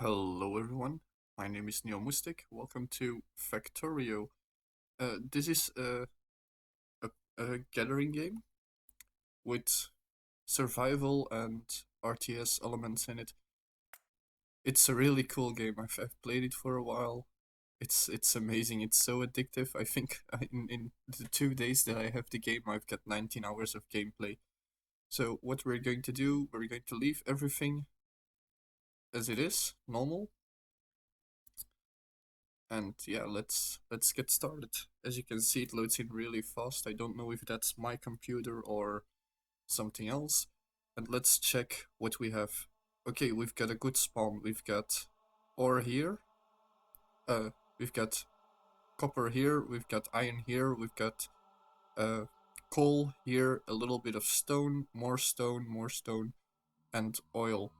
Hello everyone, my name is Neil Mustik. Welcome to Factorio. This is a, a gathering game with survival and RTS elements in it. It's a really cool game. I've played it for a while. It's amazing. It's so addictive. I think in the 2 days that I have the game, I've got 19 hours of gameplay. So what we're going to do, we're going to leave everything as it is, normal, and yeah, let's get started. As you can see, it loads in really fast. I don't know if that's my computer or something else. And let's check what we have. Okay, we've got a good spawn. We've got ore here. Uh, we've got copper here. We've got iron here. We've got uh coal here. A little bit of stone, more stone, and oil.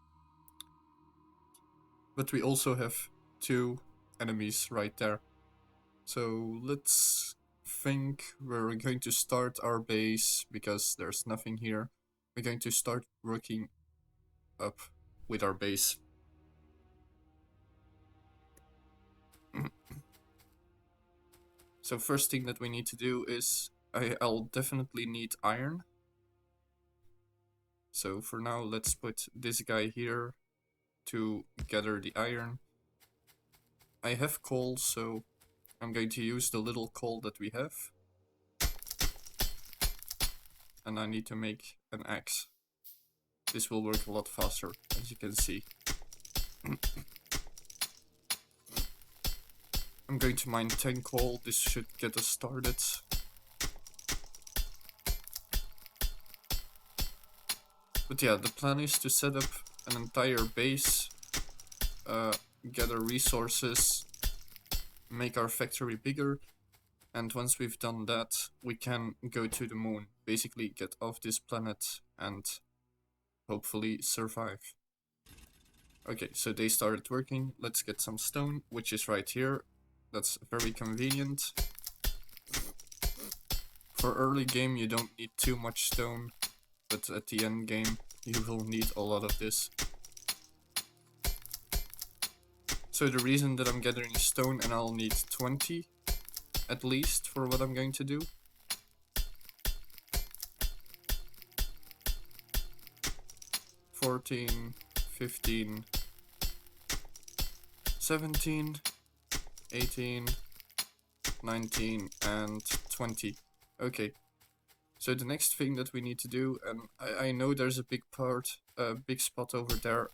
But we also have two enemies right there. So let's think we're going to start our base because there's nothing here. We're going to start working up with our base. So first thing that we need to do is I'll definitely need iron. So for now, let's put this guy here to gather the iron. I have coal, so I'm going to use the little coal that we have. And I need to make an axe. This will work a lot faster, as you can see. I'm going to mine 10 coal. This should get us started. But yeah, the plan is to set up an entire base, gather resources, make our factory bigger, and once we've done that, we can go to the moon. Basically get off this planet and hopefully survive. Okay, so they started working. Let's get some stone, which is right here. That's very convenient. For early game, you don't need too much stone, but at the end game, you will need a lot of this. So the reason that I'm gathering stone, and I'll need 20 at least for what I'm going to do. $14, $15, $17, $18, $19, and $20. Okay. So the next thing that we need to do, and I know there's a big spot over there.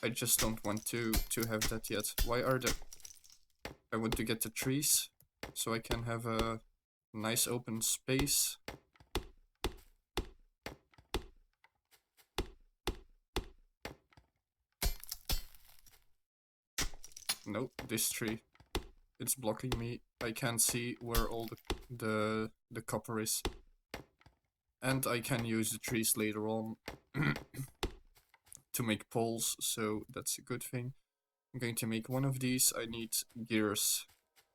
I just don't want to have that yet. Why are there? I want to get the trees so I can have a nice open space. Nope, this tree. It's blocking me. I can't see where all the copper is. And I can use the trees later on to make poles, so that's a good thing. I'm going to make one of these. I need gears.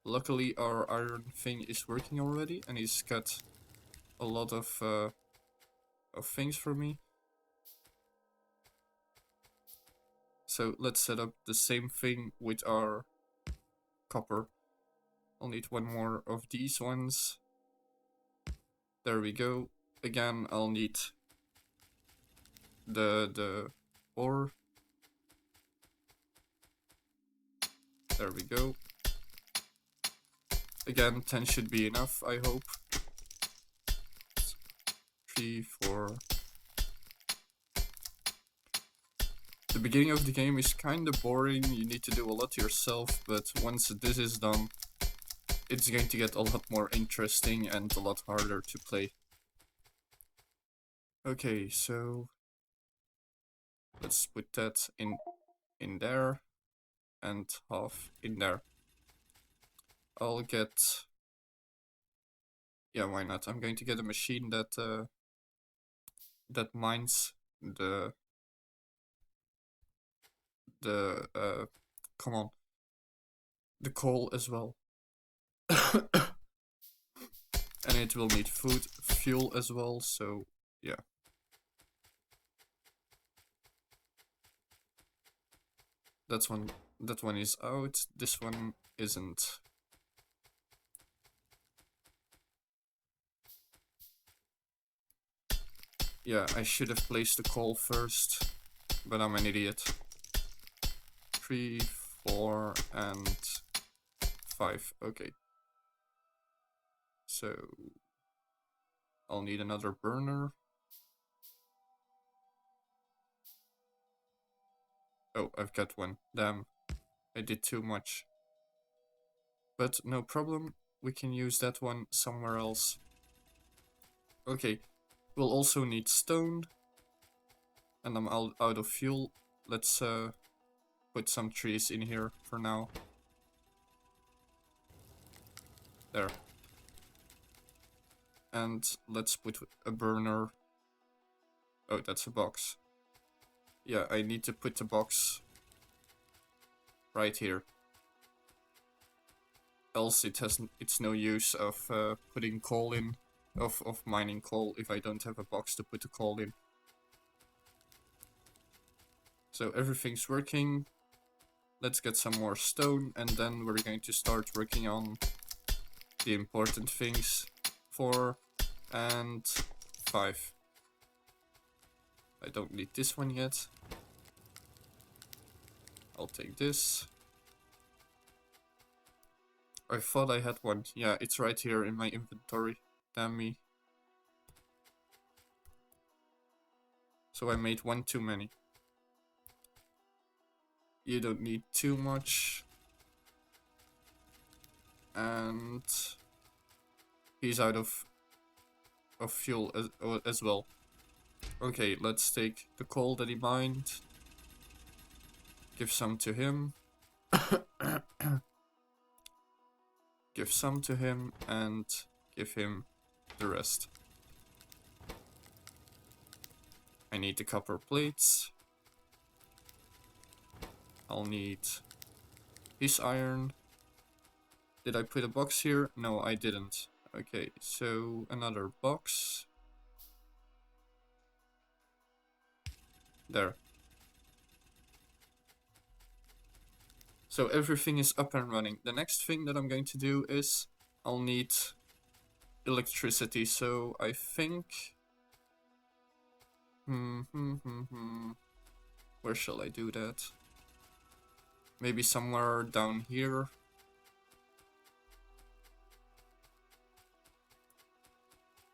Luckily our iron thing is working already, and he's got a lot of things for me. So let's set up the same thing with our copper. I'll need one more of these ones. There we go. Again, I'll need the ore. There we go. Again, 10 should be enough, I hope. 3, 4. The beginning of the game is kinda boring, you need to do a lot yourself, but once this is done, it's going to get a lot more interesting and a lot harder to play. Okay, so let's put that in there and half in there. I'll get, yeah, why not? I'm going to get a machine that that mines the come on, the coal as well. And it will need fuel as well, so yeah. That one is out. This one isn't. Yeah, I should have placed the coal first, but I'm an idiot. 3, 4, and 5. Okay. So I'll need another burner. Oh, I've got one. Damn, I did too much. But no problem, we can use that one somewhere else. Okay, we'll also need stone. And I'm out of fuel. Let's put some trees in here for now. There. And let's put a burner. Oh, that's a box. Yeah, I need to put the box right here. Else it's no use of putting coal in, of mining coal if I don't have a box to put the coal in. So everything's working. Let's get some more stone and then we're going to start working on the important things. 4 and 5. I don't need this one yet. I'll take this. I thought I had one. Yeah, it's right here in my inventory. Damn me. So I made one too many. You don't need too much. And he's out of fuel as well. Okay, let's take the coal that he mined. Give some to him. Give some to him and give him the rest. I need the copper plates. I'll need his iron. Did I put a box here? No, I didn't. Okay, so another box. There. So everything is up and running. The next thing that I'm going to do is I'll need electricity. So I think... Where shall I do that? Maybe somewhere down here.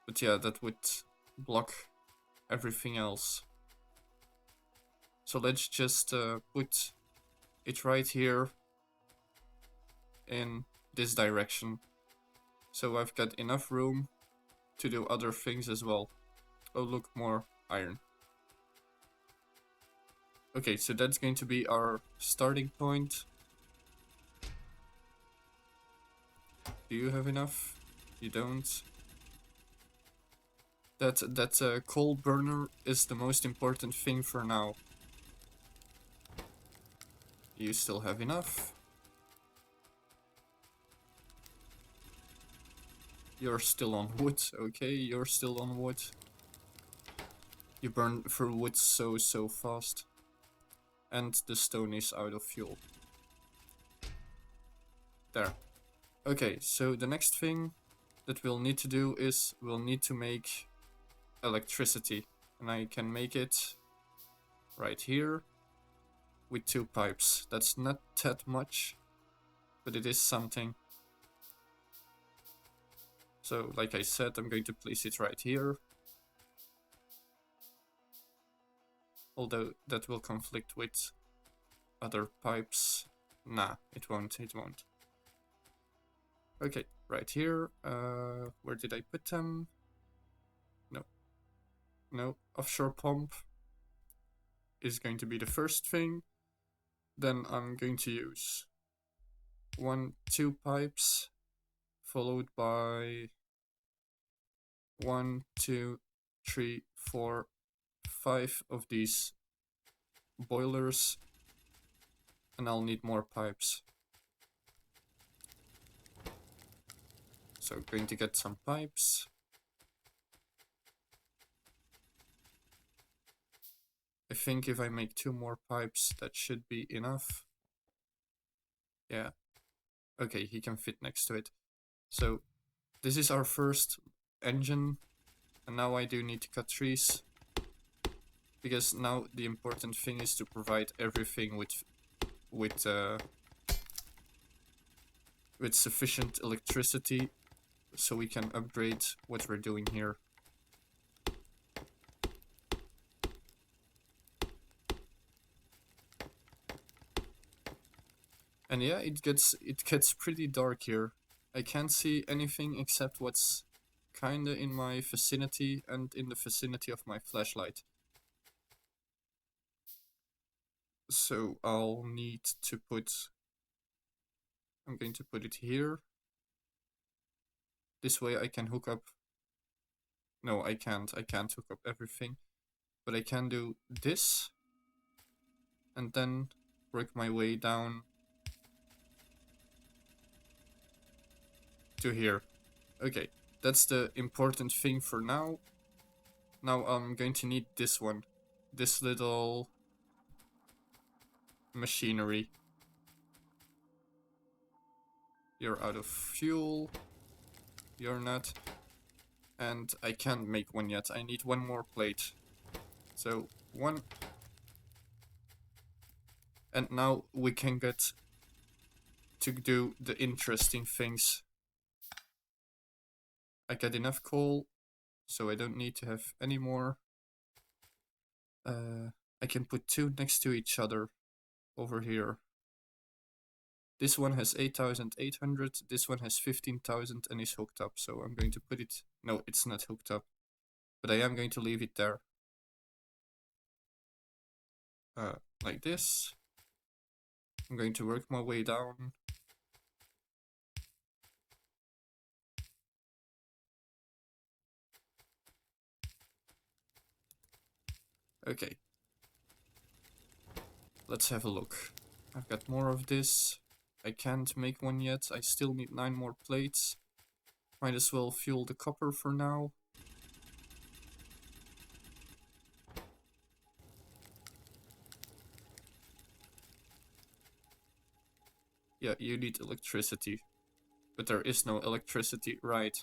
But yeah, that would block everything else. So let's just put it right here in this direction. So I've got enough room to do other things as well. Oh look, more iron. Okay, so that's going to be our starting point. Do you have enough? You don't. That coal burner is the most important thing for now. You still have enough. You're still on wood. Okay, you're still on wood. You burn through wood so fast. And the stone is out of fuel. There. Okay, so the next thing that we'll need to do is we'll need to make electricity. And I can make it right here with 2 pipes. That's not that much, but it is something. So like I said, I'm going to place it right here. Although that will conflict with other pipes. Nah, it won't. Okay, right here. Where did I put them? No, offshore pump is going to be the first thing. Then I'm going to use 2 pipes, followed by 1, 2, 3, 4, 5 of these boilers, and I'll need more pipes. So going to get some pipes. I think if I make 2 more pipes, that should be enough. Yeah. Okay, he can fit next to it. So this is our first engine. And now I do need to cut trees. Because now the important thing is to provide everything with sufficient electricity so we can upgrade what we're doing here. And yeah, it gets pretty dark here. I can't see anything except what's kinda in my vicinity and in the vicinity of my flashlight. So I'll need to put... I'm going to put it here. This way I can hook up... No, I can't. I can't hook up everything. But I can do this. And then work my way down to here. Okay, that's the important thing for now. Now I'm going to need this one. This little machinery. You're out of fuel. You're not. And I can't make one yet. I need one more plate. So, one. And now we can get to do the interesting things. I got enough coal, so I don't need to have any more. I can put two next to each other over here. This one has 8,800, this one has 15,000 and is hooked up, so I'm going to put it... No, it's not hooked up, but I am going to leave it there. Like this. I'm going to work my way down. Okay. Let's have a look. I've got more of this. I can't make one yet. I still need 9 more plates. Might as well fuel the copper for now. Yeah, you need electricity. But there is no electricity, right.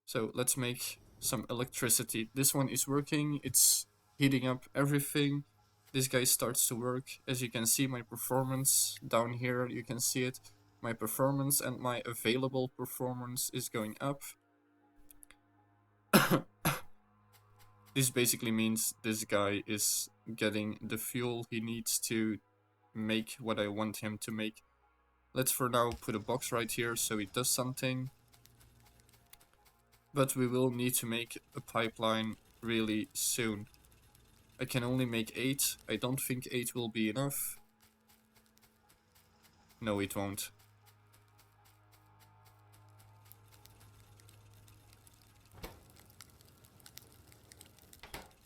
So let's make some electricity. This one is working. It's heating up everything. This guy starts to work. As you can see, my performance down here, you can see it. My performance and my available performance is going up. This basically means this guy is getting the fuel he needs to make what I want him to make. Let's for now put a box right here so it does something. But we will need to make a pipeline really soon. I can only make 8. I don't think 8 will be enough. No, it won't.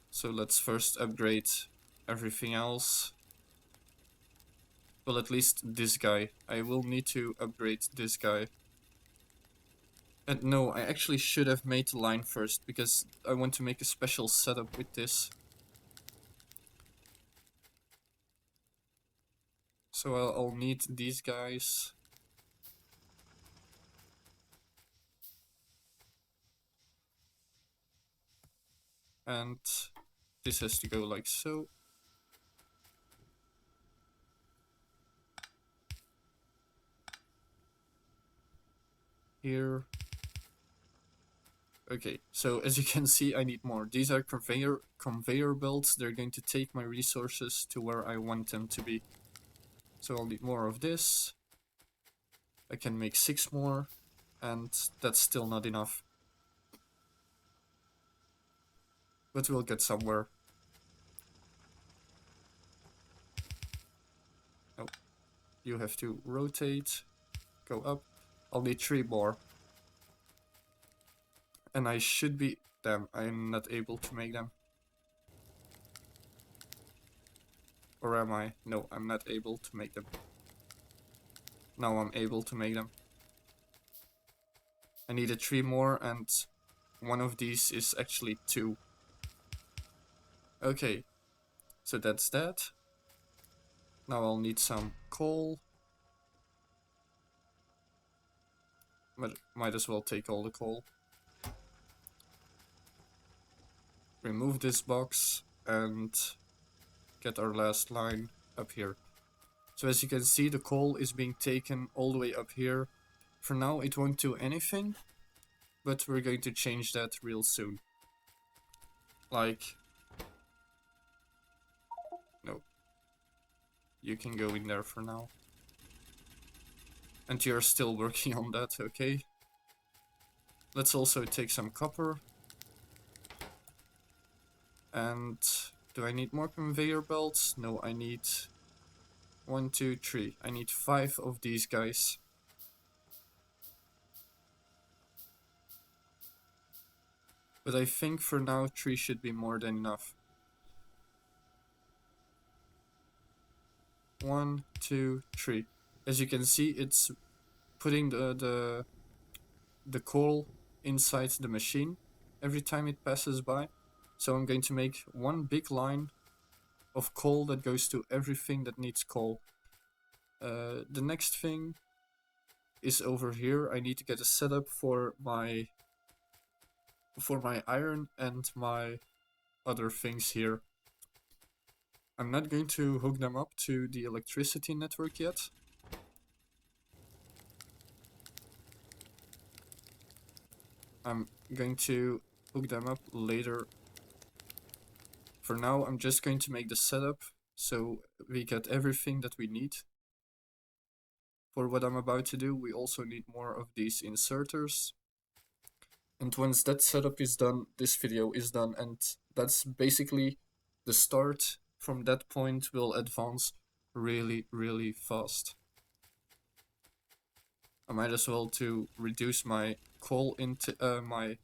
So let's first upgrade everything else. Well, at least this guy. I will need to upgrade this guy. And no, I actually should have made the line first, because I want to make a special setup with this. So I'll need these guys. And this has to go like so. Here. Okay, so as you can see, I need more. These are conveyor belts. They're going to take my resources to where I want them to be. So I'll need more of this. I can make 6 more, and that's still not enough. But we'll get somewhere. Oh, you have to rotate, go up. I'll need 3 more. And I should be... Damn, I'm not able to make them. Or am I? No, I'm not able to make them. Now I'm able to make them. I needed 3 more, and one of these is actually 2. Okay, so that's that. Now I'll need some coal. but might as well take all the coal. Remove this box and get our last line up here. So as you can see, the coal is being taken all the way up here. For now, it won't do anything, but we're going to change that real soon. Like, no. You can go in there for now. And you're still working on that, okay? Let's also take some copper. And do I need more conveyor belts? No, I need 1, 2, 3. I need 5 of these guys. But I think for now 3 should be more than enough. 1, 2, 3. As you can see, it's putting the coal inside the machine every time it passes by. So I'm going to make one big line of coal that goes to everything that needs coal. The next thing is over here. I need to get a setup for my iron and my other things here. I'm not going to hook them up to the electricity network yet. I'm going to hook them up later. For now, I'm just going to make the setup so we get everything that we need. For what I'm about to do, we also need more of these inserters. And once that setup is done, this video is done, and that's basically the start. From that point, we'll advance really, really fast. I might as well to reduce my coal into my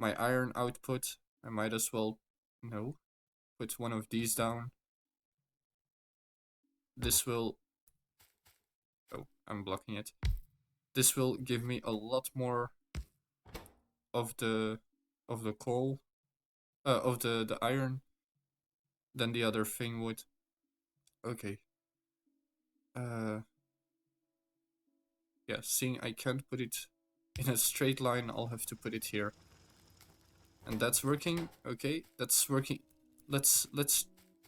iron output. I might as well put one of these down. This will I'm blocking it. This will give me a lot more of the coal, of the iron than the other thing would. Okay. Yeah, seeing I can't put it in a straight line, I'll have to put it here. And that's working. Okay, that's working. Let's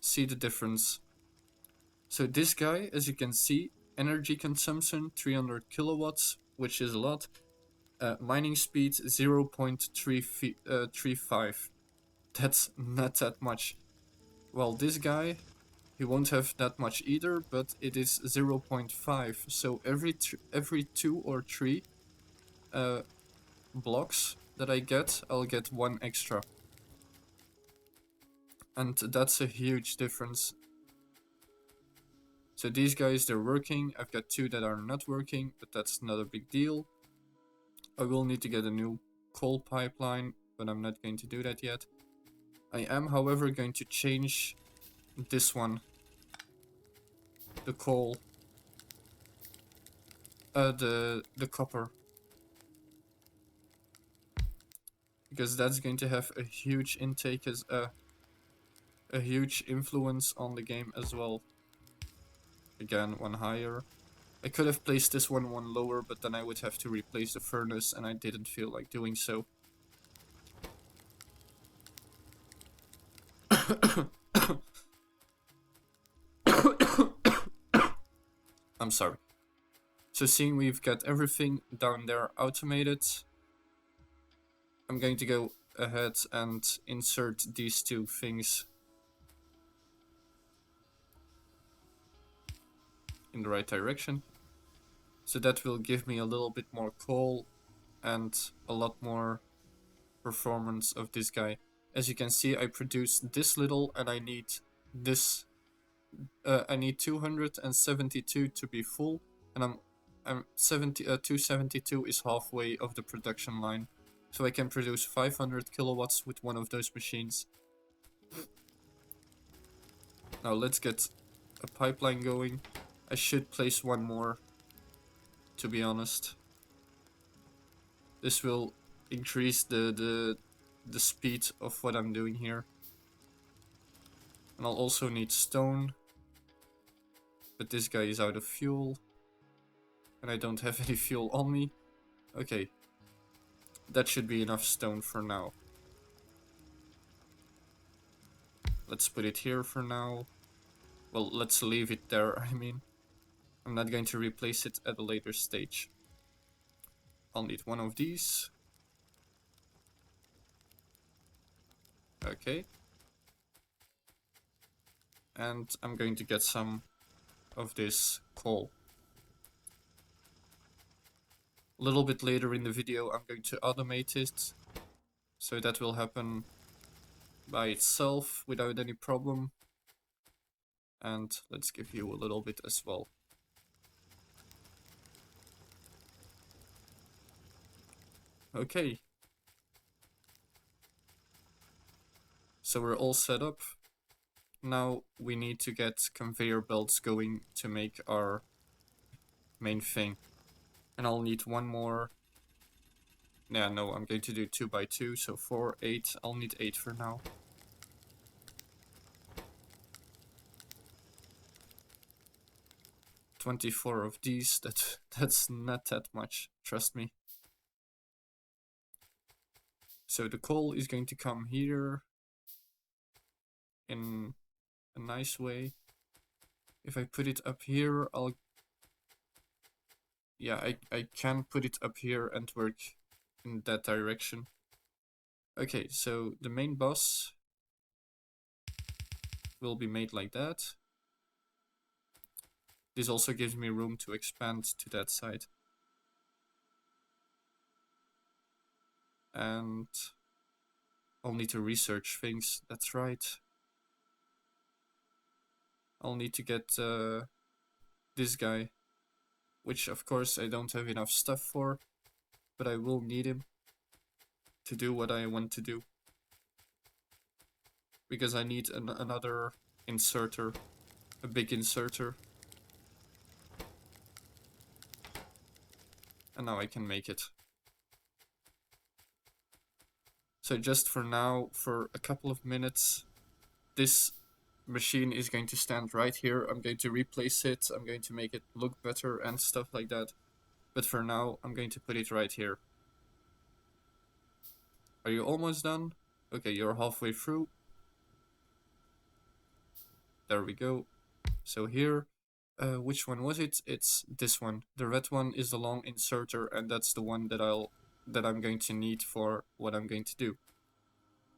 see the difference. So this guy, as you can see, energy consumption 300 kilowatts, which is a lot. Mining speed 0.35. That's not that much. Well, this guy, he won't have that much either, but it is 0.5. So every 2 or 3 blocks that I get, I'll get 1 extra. And that's a huge difference. So these guys, they're working. I've got 2 that are not working, but that's not a big deal. I will need to get a new coal pipeline, but I'm not going to do that yet. I am, however, going to change this one. The coal. The copper. Because that's going to have a huge intake as a huge influence on the game as well. Again, 1 higher. I could have placed this one lower, but then I would have to replace the furnace, and I didn't feel like doing so. I'm sorry. So seeing we've got everything down there automated, I'm going to go ahead and insert these 2 things in the right direction. So that will give me a little bit more coal and a lot more performance of this guy. As you can see, I produced this little, and I need this. I need 272 to be full, and I'm 272 is halfway of the production line, so I can produce 500 kilowatts with one of those machines. Now let's get a pipeline going. I should place 1 more, to be honest. This will increase the speed of what I'm doing here. And I'll also need stone. But this guy is out of fuel. And I don't have any fuel on me. Okay. That should be enough stone for now. Let's put it here for now. Well, let's leave it there, I mean. I'm not going to replace it at a later stage. I'll need one of these. Okay. And I'm going to get some of this coal. A little bit later in the video, I'm going to automate it. So that will happen by itself without any problem. And let's give you a little bit as well. Okay. So we're all set up. Now we need to get conveyor belts going to make our main thing. And I'll need one more. Yeah, no, I'm going to do 2 by 2, so 4, 8. I'll need 8 for now. $24 of these, that's not that much, trust me. So the coal is going to come here in a nice way. If I put it up here, yeah, I can put it up here and work in that direction. Okay, so the main bus will be made like that. This also gives me room to expand to that side. And I'll need to research things, that's right. I'll need to get this guy, which of course I don't have enough stuff for, but I will need him to do what I want to do. Because I need another inserter, a big inserter. And now I can make it. So just for now, for a couple of minutes, this machine is going to stand right here. I'm going to replace it, I'm going to make it look better and stuff like that. But for now, I'm going to put it right here. Are you almost done? Okay, you're halfway through. There we go. So here, which one was it? It's this one. The red one is the long inserter, and that's the one that I'm going to need for what I'm going to do.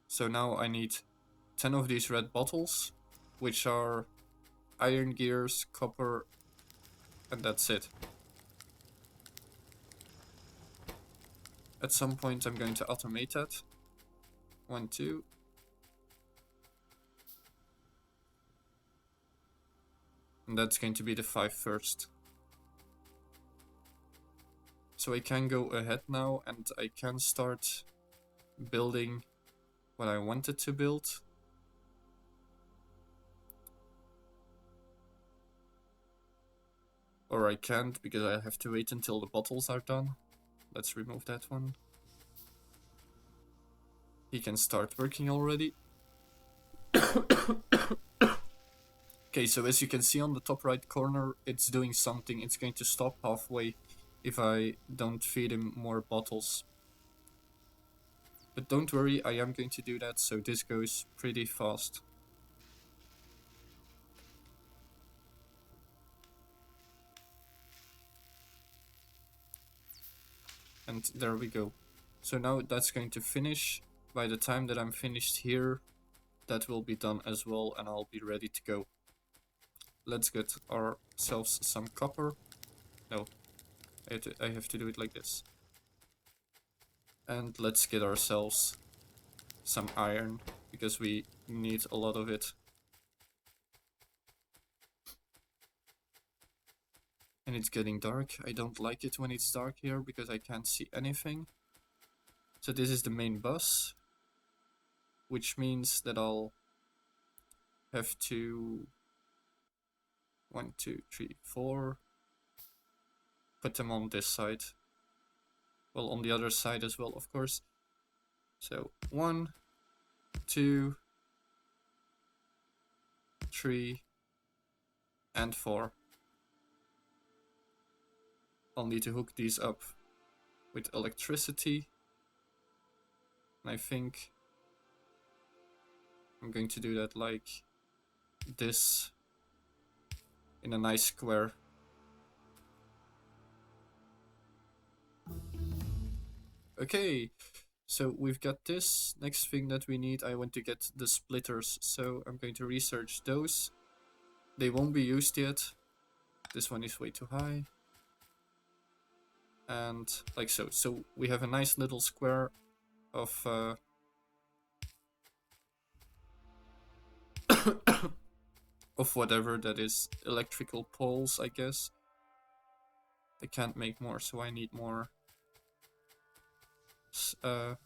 So now I need 10 of these red bottles, which are iron gears, copper, and that's it. At some point I'm going to automate that. 1, 2. And that's going to be the 5 first. So I can go ahead now and I can start building what I wanted to build. Or I can't because I have to wait until the bottles are done. Let's remove that one. He can start working already. Okay, so as you can see on the top right corner, it's doing something. It's going to stop halfway if I don't feed him more bottles. But don't worry, I am going to do that, so this goes pretty fast. And there we go. So now that's going to finish. By the time that I'm finished here, that will be done as well, and I'll be ready to go. Let's get ourselves some copper. No, I have to do it like this. And let's get ourselves some iron, because we need a lot of it. And it's getting dark. I don't like it when it's dark here, because I can't see anything. So this is the main bus, which means that I'll have to 1, 2, 3, 4 put them on this side. Well, on the other side as well, of course. So 1, 2, 3, and 4. I'll need to hook these up with electricity. And I think I'm going to do that like this in a nice square. Okay, so we've got this. Next thing that we need, I want to get the splitters, so I'm going to research those. They won't be used yet. This one is way too high. And like so. So we have a nice little square of of whatever that is, electrical poles, I guess. I can't make more, so I need more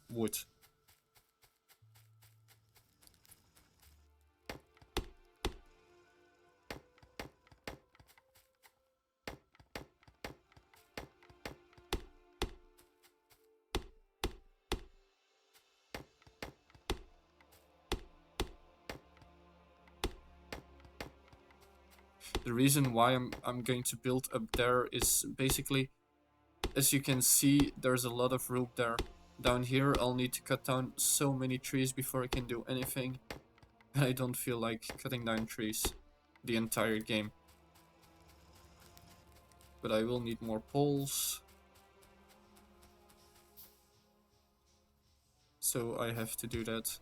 wood. The reason why I'm going to build up there is basically, as you can see, there's a lot of room there. Down here, I'll need to cut down so many trees before I can do anything. I don't feel like cutting down trees the entire game. But I will need more poles. So I have to do that.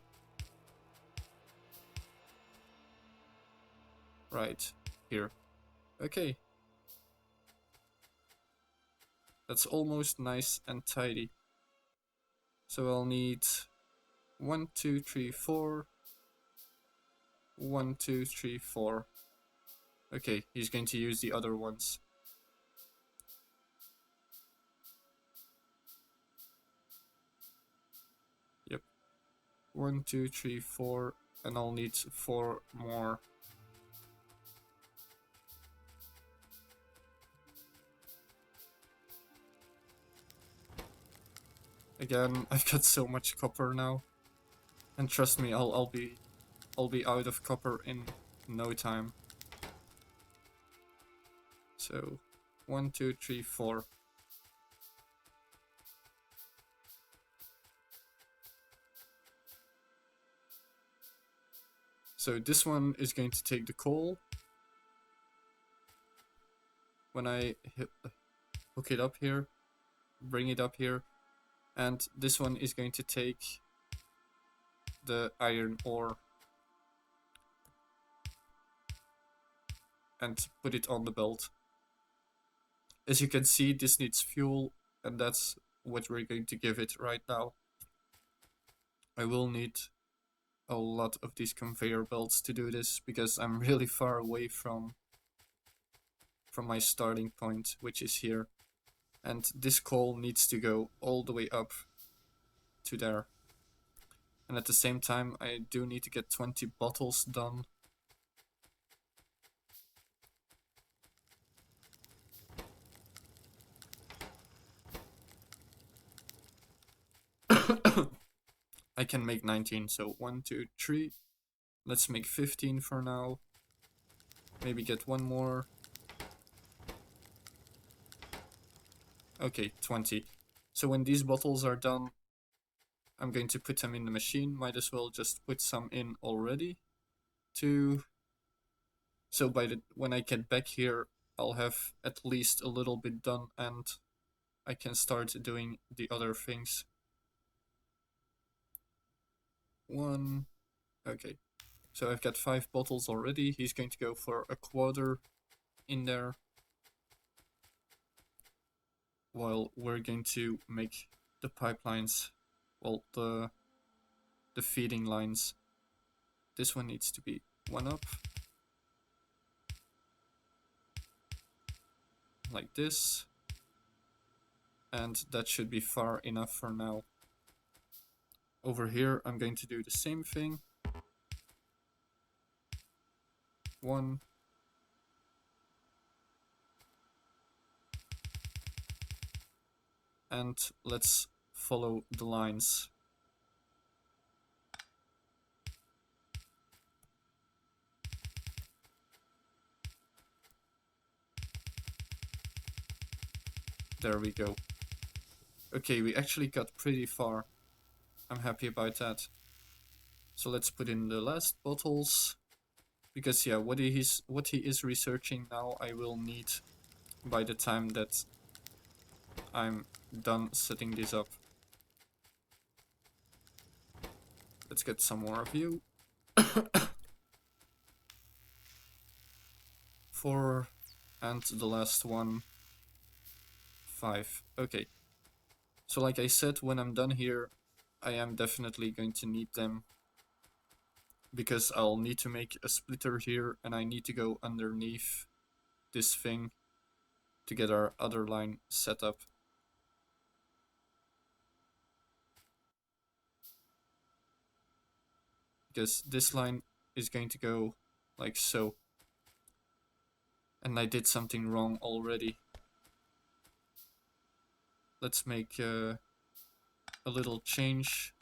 Right here. Okay. That's almost nice and tidy. So I'll need 1, 2, 3, 4. 1, 2, 3, 4. Okay, he's going to use the other ones. Yep. 1, 2, 3, 4. And I'll need 4 more. Again, I've got so much copper now. And trust me, I'll be out of copper in no time. So 1, 2, 3, 4. So this one is going to take the coal. When I hook it up here, bring it up here, and this one is going to take the iron ore and put it on the belt. As you can see, this needs fuel, and that's what we're going to give it right now. I will need a lot of these conveyor belts to do this, because I'm really far away from my starting point, which is here. And this coal needs to go all the way up to there. And at the same time, I do need to get 20 bottles done. I can make 19, so 1, 2, 3. Let's make 15 for now. Maybe get one more. Okay, 20. So when these bottles are done, I'm going to put them in the machine. Might as well just put some in already. So when I get back here, I'll have at least a little bit done, and I can start doing the other things. 1. Okay. So I've got 5 bottles already. He's going to go for a quarter in there, while we're going to make the pipelines, well, the feeding lines. This one needs to be 1 up, like this, and that should be far enough for now. Over here, I'm going to do the same thing. 1. And let's follow the lines. There we go. Okay, we actually got pretty far. I'm happy about that. So let's put in the last bottles. Because yeah, what he is researching now I will need by the time that I'm done setting this up. Let's get some more of you. 4, and the last one 5. Okay. So like I said, when I'm done here, I am definitely going to need them. Because I'll need to make a splitter here, and I need to go underneath this thing to get our other line set up. Because this line is going to go like so. And I did something wrong already. Let's make a little change.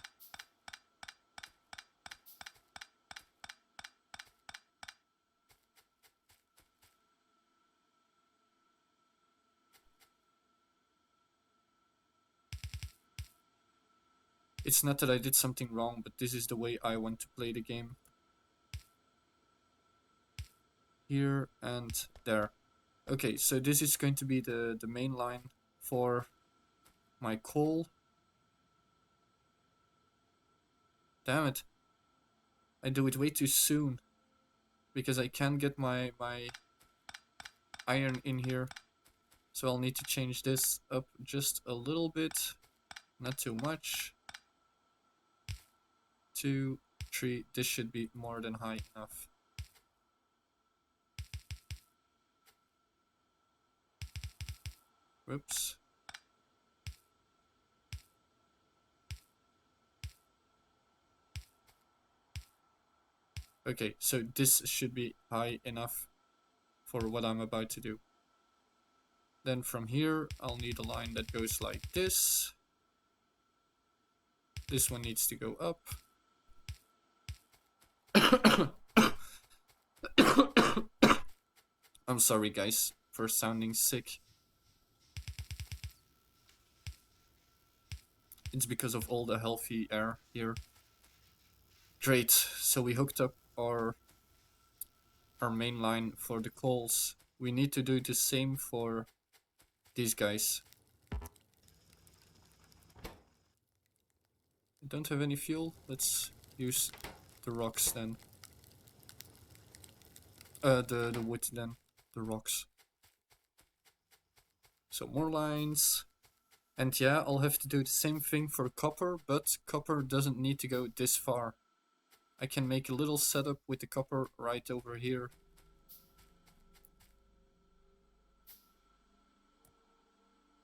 It's not that I did something wrong, but this is the way I want to play the game. Here and there. Okay, so this is going to be the main line for my coal. Damn it. I do it way too soon. Because I can't get my iron in here. So I'll need to change this up just a little bit. Not too much. 2, 3. This should be more than high enough. Whoops. Okay, so this should be high enough for what I'm about to do. Then from here, I'll need a line that goes like this. This one needs to go up. I'm sorry guys for sounding sick. It's because of all the healthy air here. Great, so we hooked up our main line for the coals. We need to do the same for these guys. I don't have any fuel. Let's use the rocks then. The wood then. The rocks. So more lines. And yeah, I'll have to do the same thing for copper, but copper doesn't need to go this far. I can make a little setup with the copper right over here.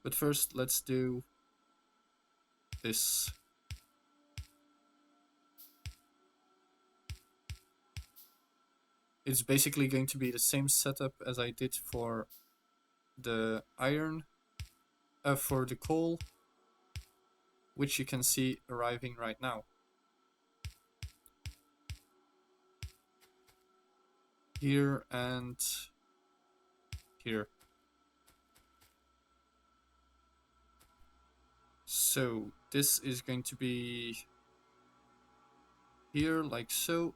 But first, let's do this. It's basically going to be the same setup as I did for the iron, for the coal, which you can see arriving right now. Here and here. So this is going to be here like so.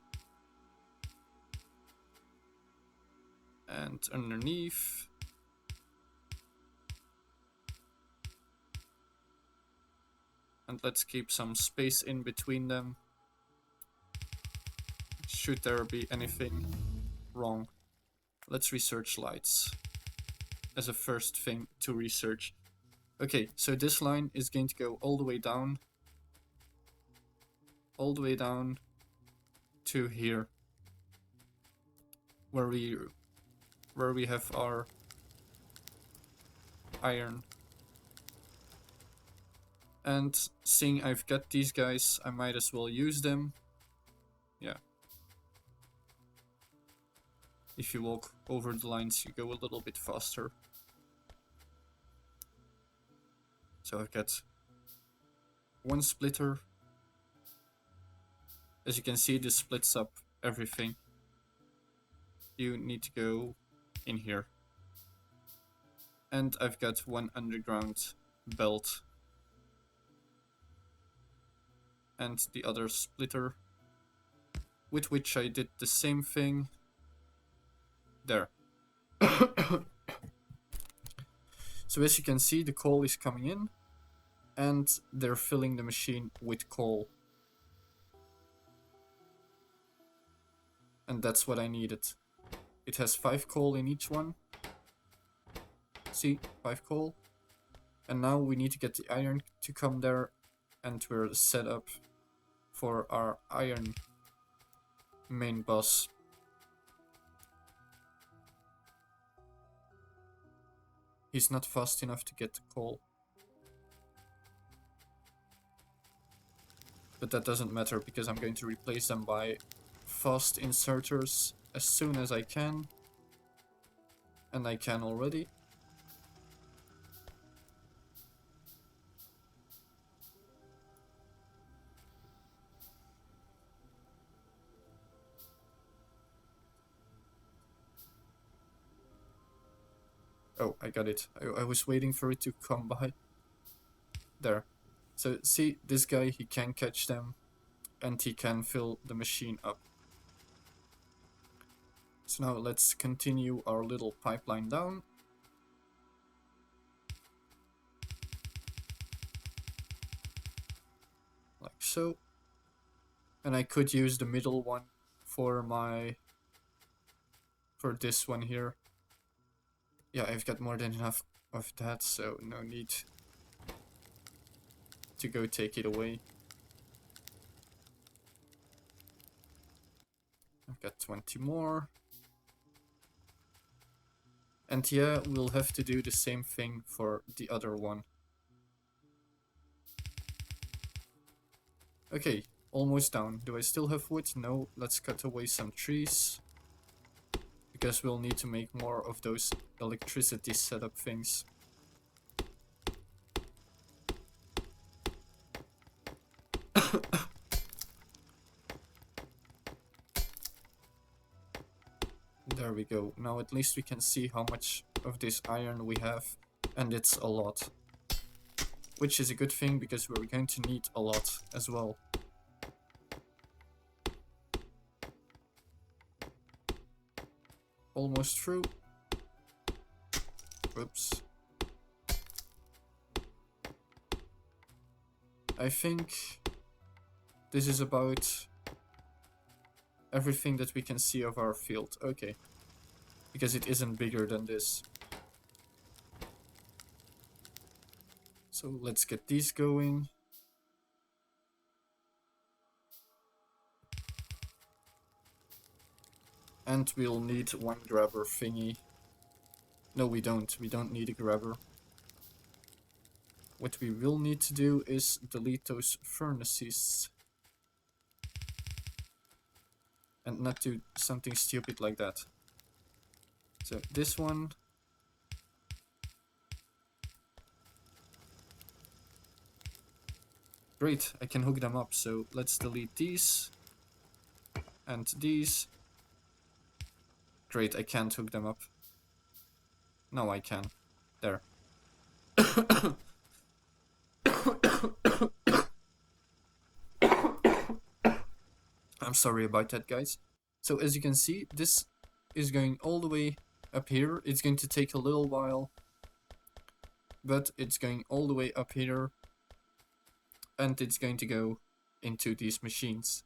And underneath. And let's keep some space in between them. Should there be anything wrong? Let's research lights as a first thing to research. Okay, so this line is going to go all the way down. All the way down to here. Where we have our iron. And seeing I've got these guys, I might as well use them. Yeah. If you walk over the lines, you go a little bit faster. So I've got one splitter. As you can see, this splits up everything. You need to go in here. And I've got one underground belt. And the other splitter, with which I did the same thing. There. So as you can see, the coal is coming in, and they're filling the machine with coal. And that's what I needed. It has 5 coal in each one. See, 5 coal. And now we need to get the iron to come there, and we're set up for our iron main boss. He's not fast enough to get the coal. But that doesn't matter because I'm going to replace them by fast inserters as soon as I can. And I can already. Oh, I got it. I was waiting for it to come by. There. So see, this guy, he can catch them, and he can fill the machine up. So now let's continue our little pipeline down. Like so. And I could use the middle one for this one here. Yeah, I've got more than enough of that, so no need to go take it away. I've got 20 more. And yeah, we'll have to do the same thing for the other one. Okay, almost down. Do I still have wood? No, let's cut away some trees. Because we'll need to make more of those electricity setup things. There we go. Now at least we can see how much of this iron we have. And it's a lot. Which is a good thing because we're going to need a lot as well. Almost through. Oops. I think this is about everything that we can see of our field. Okay. Because it isn't bigger than this. So let's get these going. And we'll need one grabber thingy. No, we don't. We don't need a grabber. What we will need to do is delete those furnaces. And not do something stupid like that. So this one. Great, I can hook them up. So let's delete these. And these. Great, I can't hook them up. No, I can. There. I'm sorry about that, guys. So as you can see, this is going all the way up here. It's going to take a little while, but it's going all the way up here, and it's going to go into these machines.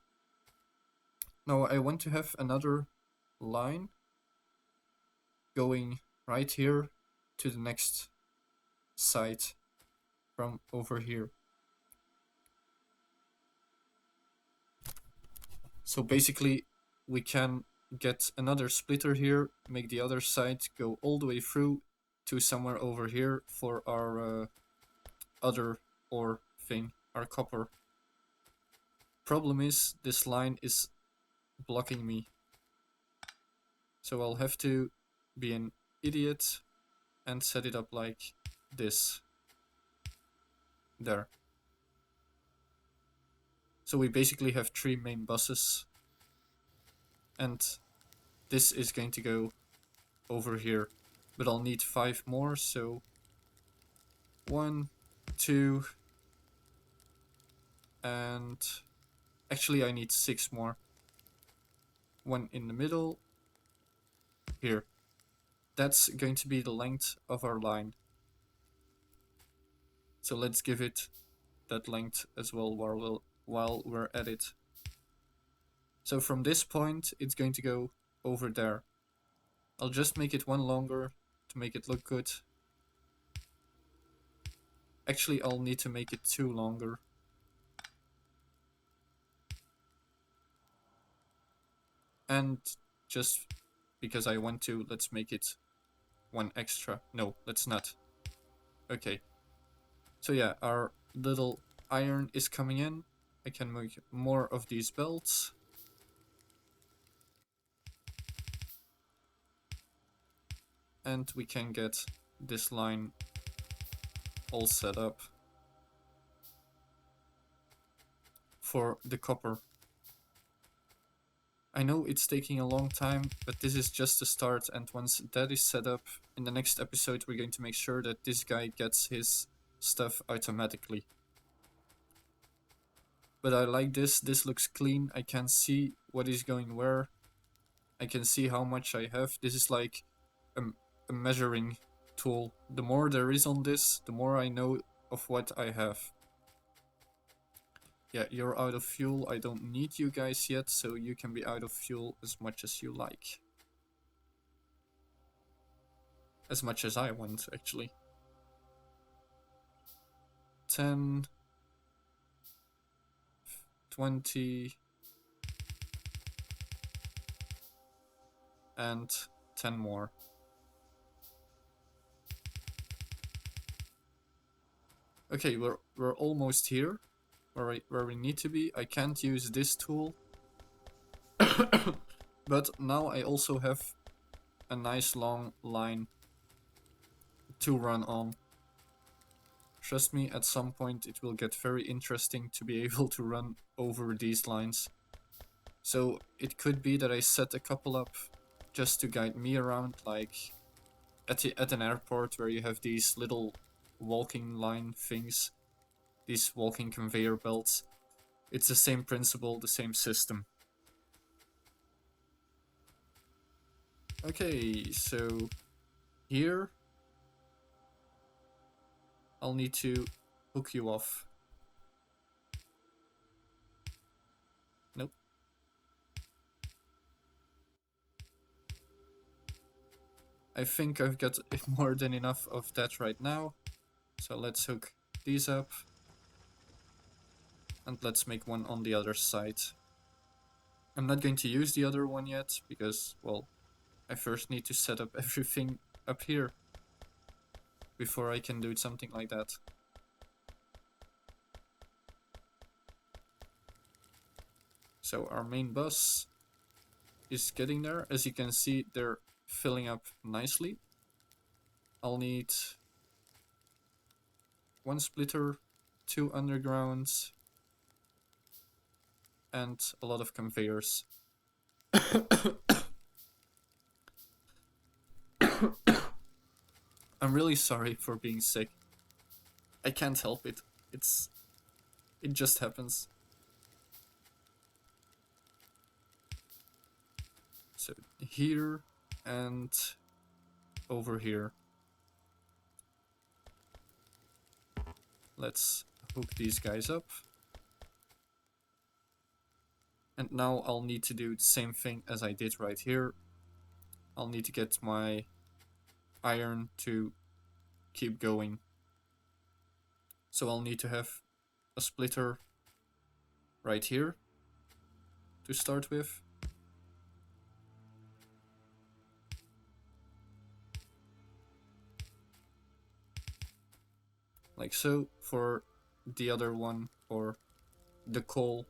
Now I want to have another line going right here to the next site from over here. So basically we can get another splitter here, make the other side go all the way through to somewhere over here for our other ore thing, our copper. Problem is, this line is blocking me. So I'll have to be an idiot and set it up like this. There. So we basically have 3 main buses. And this is going to go over here. but I'll need 5 more, so 1, 2, and actually I need 6 more. One in the middle, here. That's going to be the length of our line. So let's give it that length as well while we're at it. So from this point, it's going to go over there. I'll just make it one longer to make it look good. Actually, I'll need to make it 2 longer. And just because I want to, let's make it 1 extra. No, let's not. Okay. So yeah, our little iron is coming in. I can make more of these belts. And we can get this line all set up for the copper. I know it's taking a long time, but this is just the start, and once that is set up, in the next episode we're going to make sure that this guy gets his stuff automatically. But I like this looks clean, I can see what is going where, I can see how much I have. This is like a measuring tool. The more there is on this, the more I know of what I have. Yeah, you're out of fuel. I don't need you guys yet, so you can be out of fuel as much as you like. As much as I want, actually. 10, 20, and 10 more. Okay, we're almost here, where we need to be. I can't use this tool, but now I also have a nice long line to run on. Trust me, at some point it will get very interesting to be able to run over these lines. So it could be that I set a couple up just to guide me around, like at an airport where you have these little walking line things, these walking conveyor belts. It's the same principle, the same system. Okay, so here I'll need to hook you off. Nope. I think I've got more than enough of that right now. So let's hook these up. And let's make one on the other side. I'm not going to use the other one yet, because, well, I first need to set up everything up here before I can do something like that. So our main bus is getting there. As you can see, they're filling up nicely. I'll need 1 splitter, 2 undergrounds, and a lot of conveyors. I'm really sorry for being sick. I can't help it. It just happens. So here and over here. Let's hook these guys up. And now I'll need to do the same thing as I did right here. I'll need to get my iron to keep going. So I'll need to have a splitter right here to start with. Like so. For the other one, or the coal,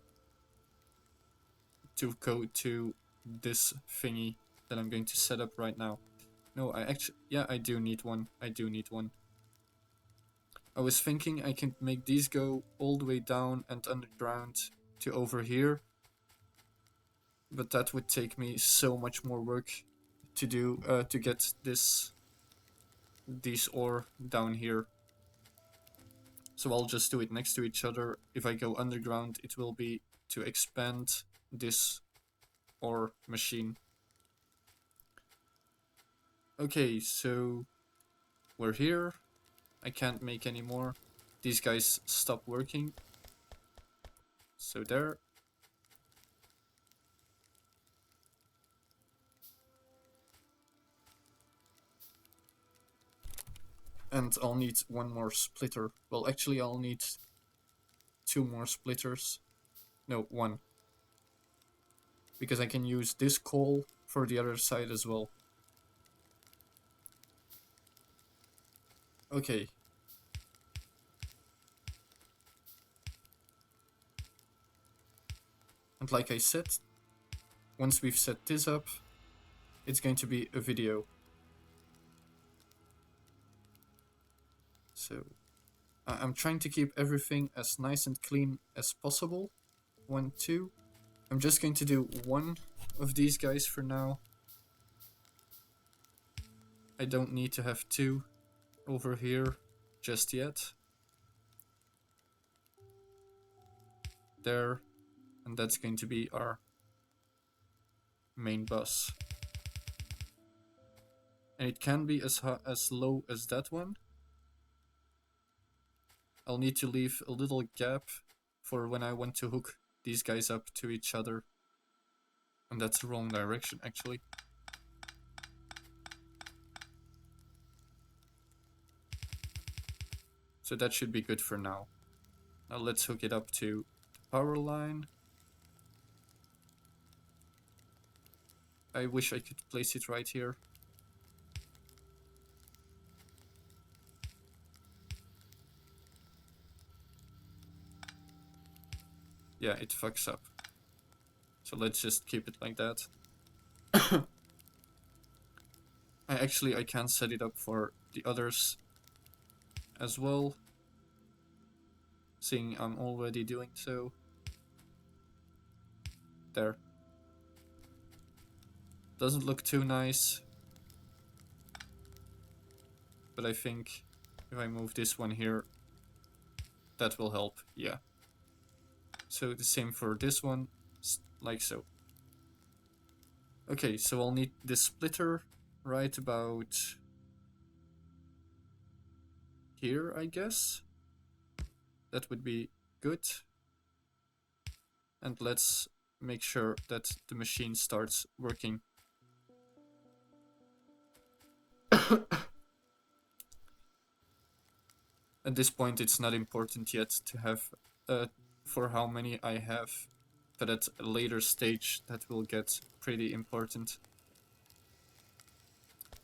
to go to this thingy that I'm going to set up right now. No, I do need one. I do need one. I was thinking I can make these go all the way down and underground to over here, but that would take me so much more work to do, to get this these ore down here. So I'll just do it next to each other. If I go underground, it will be to expand this ore machine. Okay, so we're here. I can't make any more. These guys stop working. So there. And I'll need one more splitter. Well, actually I'll need 2 more splitters. No, 1. Because I can use this coal for the other side as well. Okay. And like I said, once we've set this up, it's going to be a video. So I'm trying to keep everything as nice and clean as possible. 1, 2. I'm just going to do 1 of these guys for now. I don't need to have 2 over here just yet. There. And that's going to be our main bus. And it can be as low as that one. I'll need to leave a little gap for when I want to hook these guys up to each other. And that's the wrong direction, actually. So that should be good for now. Now let's hook it up to the power line. I wish I could place it right here. Yeah, it fucks up. So let's just keep it like that. I can set it up for the others as well, seeing I'm already doing so. There. Doesn't look too nice, but I think if I move this one here, that will help, yeah. So the same for this one, like so. Okay, so I'll need this splitter right about here, I guess. That would be good. And let's make sure that the machine starts working. At this point, it's not important yet to have for how many I have, but at a later stage that will get pretty important.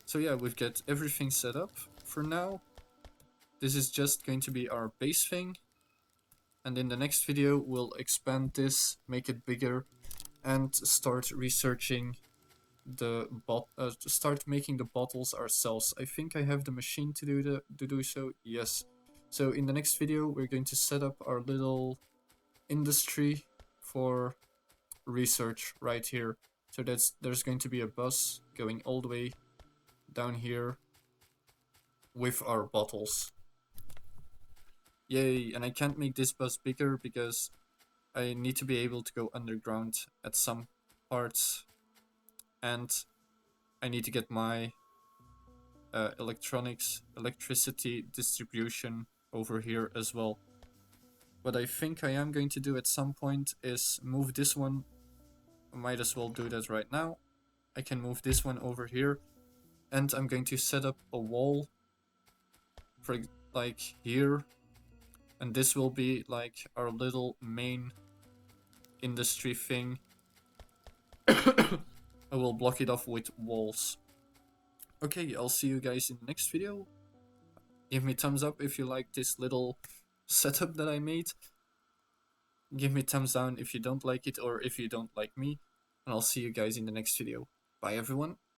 So yeah, we've got everything set up for now. This is just going to be our base thing, and in the next video we'll expand this, make it bigger, and start researching the start making the bottles ourselves. I think I have the machine to do so. Yes. So in the next video we're going to set up our little industry for research right here. So there's going to be a bus going all the way down here with our bottles. Yay, and I can't make this bus bigger because I need to be able to go underground at some parts, and I need to get my electricity distribution over here as well. What I think I am going to do at some point is move this one. I might as well do that right now. I can move this one over here, and I'm going to set up a wall for like here, and this will be like our little main industry thing. I will block it off with walls. Okay, I'll see you guys in the next video. Give me thumbs up if you like this little setup that I made. Give me thumbs down if you don't like it or if you don't like me. And I'll see you guys in the next video. Bye everyone.